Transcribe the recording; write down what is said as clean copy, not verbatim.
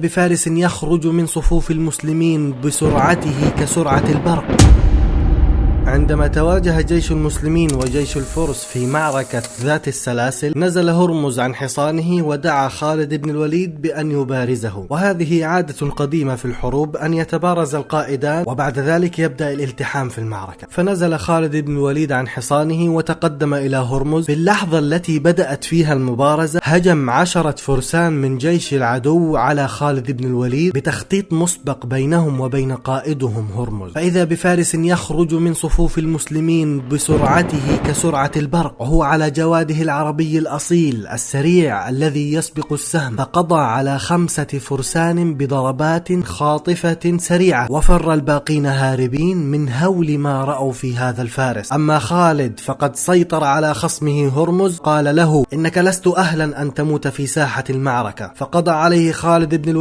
بفارس يخرج من صفوف المسلمين بسرعته كسرعة البرق. عندما تواجه جيش المسلمين وجيش الفرس في معركة ذات السلاسل، نزل هرمز عن حصانه ودعا خالد بن الوليد بأن يبارزه، وهذه عادة قديمة في الحروب أن يتبارز القائدان وبعد ذلك يبدأ الالتحام في المعركة. فنزل خالد بن الوليد عن حصانه وتقدم إلى هرمز. في اللحظة التي بدأت فيها المبارزة هجم 10 فرسان من جيش العدو على خالد بن الوليد بتخطيط مسبق بينهم وبين قائدهم هرمز، فإذا بفارس يخرج من صفوف المسلمين بسرعته كسرعة البرق، وهو على جواده العربي الأصيل السريع الذي يسبق السهم، فقضى على 5 فرسان بضربات خاطفة سريعة، وفر الباقين هاربين من هول ما رأوا في هذا الفارس. أما خالد فقد سيطر على خصمه هرمز، قال له: إنك لست أهلا أن تموت في ساحة المعركة، فقضى عليه خالد بن الوليد